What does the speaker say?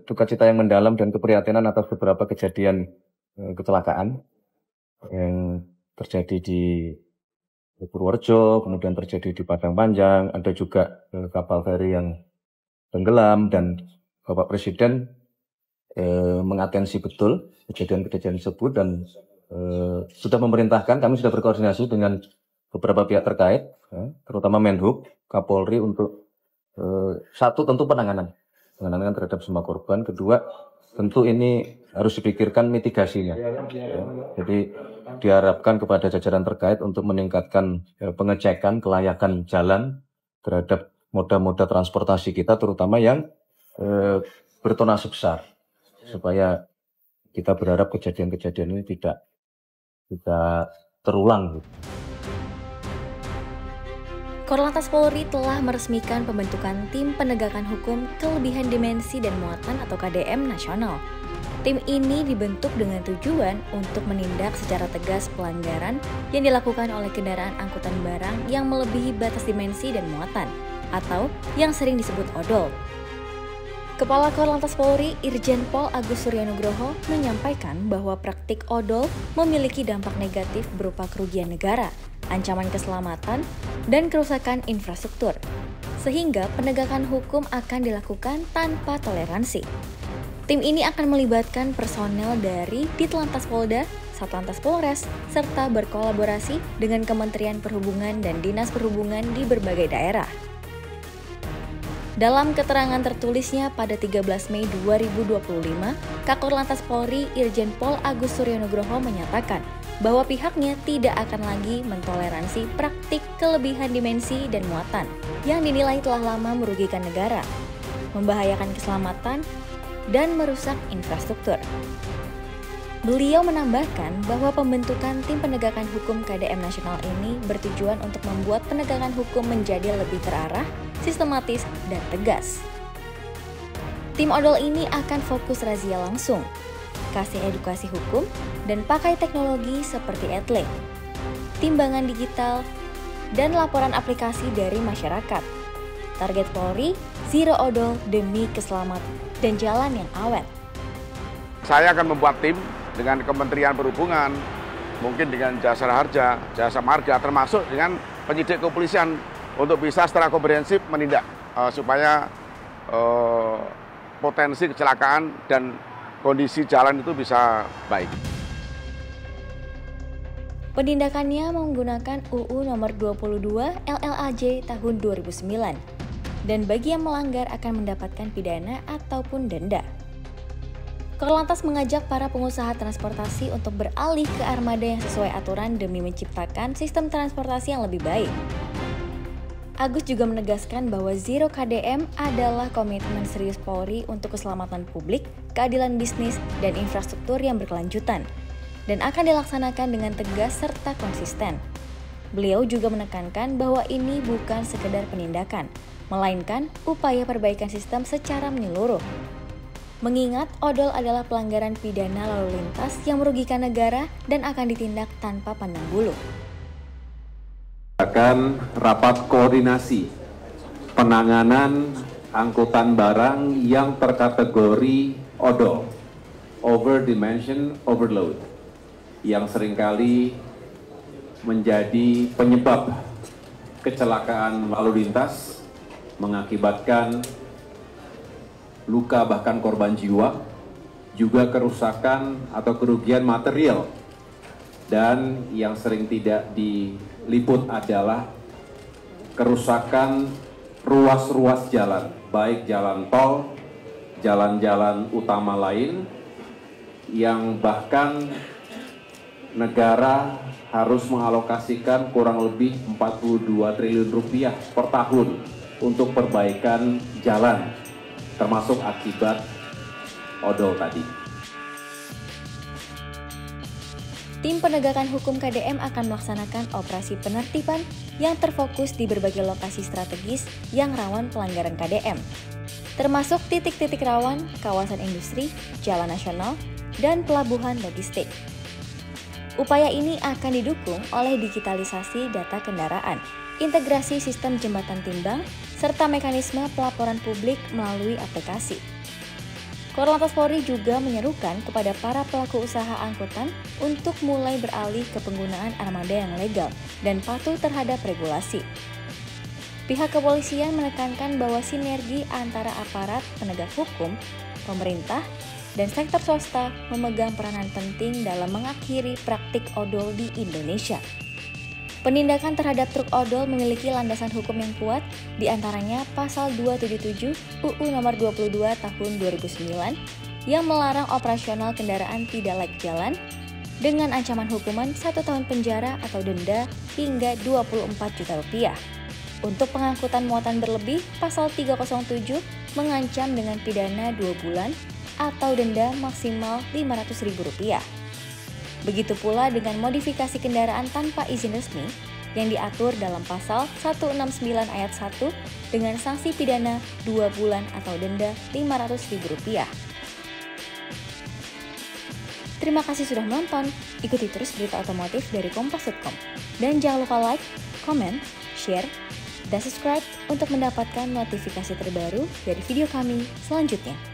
duka cita yang mendalam dan keprihatinan atas beberapa kejadian kecelakaan yang terjadi di Purworejo, kemudian terjadi di Padang Panjang, ada juga kapal feri yang tenggelam, dan Bapak Presiden mengatensi betul kejadian-kejadian tersebut dan sudah memerintahkan, kami sudah berkoordinasi dengan beberapa pihak terkait, terutama Menhub, Kapolri untuk satu tentu penanganan terhadap semua korban. Kedua, tentu ini harus dipikirkan mitigasinya. Jadi diharapkan kepada jajaran terkait untuk meningkatkan pengecekan kelayakan jalan terhadap moda-moda transportasi kita, terutama yang bertonase besar, supaya kita berharap kejadian-kejadian ini tidak terulang. Korlantas Polri telah meresmikan pembentukan Tim Penegakan Hukum Kelebihan Dimensi dan Muatan atau KDM nasional. Tim ini dibentuk dengan tujuan untuk menindak secara tegas pelanggaran yang dilakukan oleh kendaraan angkutan barang yang melebihi batas dimensi dan muatan, atau yang sering disebut odol. Kepala Korlantas Polri, Irjen Pol Agus Suryonugroho, menyampaikan bahwa praktik odol memiliki dampak negatif berupa kerugian negara, ancaman keselamatan, dan kerusakan infrastruktur, sehingga penegakan hukum akan dilakukan tanpa toleransi. Tim ini akan melibatkan personel dari Ditlantas Polda, Satlantas Polres, serta berkolaborasi dengan Kementerian Perhubungan dan Dinas Perhubungan di berbagai daerah. Dalam keterangan tertulisnya pada 13 Mei 2025, Kakor Polri Irjen Pol Agus Suryonugroho menyatakan bahwa pihaknya tidak akan lagi mentoleransi praktik kelebihan dimensi dan muatan yang dinilai telah lama merugikan negara, membahayakan keselamatan, dan merusak infrastruktur. Beliau menambahkan bahwa pembentukan Tim Penegakan Hukum KDM Nasional ini bertujuan untuk membuat penegakan hukum menjadi lebih terarah, sistematis, dan tegas. Tim odol ini akan fokus razia langsung, kasih edukasi hukum, dan pakai teknologi seperti etle, timbangan digital, dan laporan aplikasi dari masyarakat. Target Polri, zero odol demi keselamatan dan jalan yang awet. Saya akan membuat tim dengan Kementerian Perhubungan, mungkin dengan Jasa Harja, Jasa Marga, termasuk dengan penyidik kepolisian untuk bisa secara komprehensif menindak supaya potensi kecelakaan dan kondisi jalan itu bisa baik. Penindakannya menggunakan UU nomor 22 LLAJ tahun 2009. Dan bagi yang melanggar akan mendapatkan pidana ataupun denda. Korlantas mengajak para pengusaha transportasi untuk beralih ke armada yang sesuai aturan demi menciptakan sistem transportasi yang lebih baik. Agus juga menegaskan bahwa Zero KDM adalah komitmen serius Polri untuk keselamatan publik, keadilan bisnis, dan infrastruktur yang berkelanjutan, dan akan dilaksanakan dengan tegas serta konsisten. Beliau juga menekankan bahwa ini bukan sekedar penindakan, melainkan upaya perbaikan sistem secara menyeluruh. Mengingat odol adalah pelanggaran pidana lalu lintas yang merugikan negara dan akan ditindak tanpa pandang bulu. Akan rapat koordinasi penanganan angkutan barang yang terkategori odol, over dimension overload, yang seringkali menjadi penyebab kecelakaan lalu lintas, mengakibatkan luka bahkan korban jiwa, juga kerusakan atau kerugian material, dan yang sering tidak diliput adalah kerusakan ruas-ruas jalan, baik jalan tol, jalan-jalan utama lain, yang bahkan negara harus mengalokasikan kurang lebih 42 triliun rupiah per tahun untuk perbaikan jalan, termasuk akibat odol tadi. Tim Penegakan Hukum KDM akan melaksanakan operasi penertiban yang terfokus di berbagai lokasi strategis yang rawan pelanggaran KDM, termasuk titik-titik rawan, kawasan industri, jalan nasional, dan pelabuhan logistik. Upaya ini akan didukung oleh digitalisasi data kendaraan, integrasi sistem jembatan timbang, serta mekanisme pelaporan publik melalui aplikasi. Korlantas Polri juga menyerukan kepada para pelaku usaha angkutan untuk mulai beralih ke penggunaan armada yang legal dan patuh terhadap regulasi. Pihak kepolisian menekankan bahwa sinergi antara aparat penegak hukum, pemerintah, dan sektor swasta memegang peranan penting dalam mengakhiri praktik odol di Indonesia. Penindakan terhadap truk odol memiliki landasan hukum yang kuat, diantaranya Pasal 277 UU Nomor 22 Tahun 2009 yang melarang operasional kendaraan tidak layak jalan dengan ancaman hukuman 1 tahun penjara atau denda hingga 24 juta rupiah. Untuk pengangkutan muatan berlebih, Pasal 307 mengancam dengan pidana 2 bulan atau denda maksimal Rp500.000. Begitu pula dengan modifikasi kendaraan tanpa izin resmi yang diatur dalam pasal 169 ayat 1 dengan sanksi pidana 2 bulan atau denda Rp500.000. Terima kasih sudah menonton. Ikuti terus berita otomotif dari Kompas.com. Dan jangan lupa like, comment, share, dan subscribe untuk mendapatkan notifikasi terbaru dari video kami selanjutnya.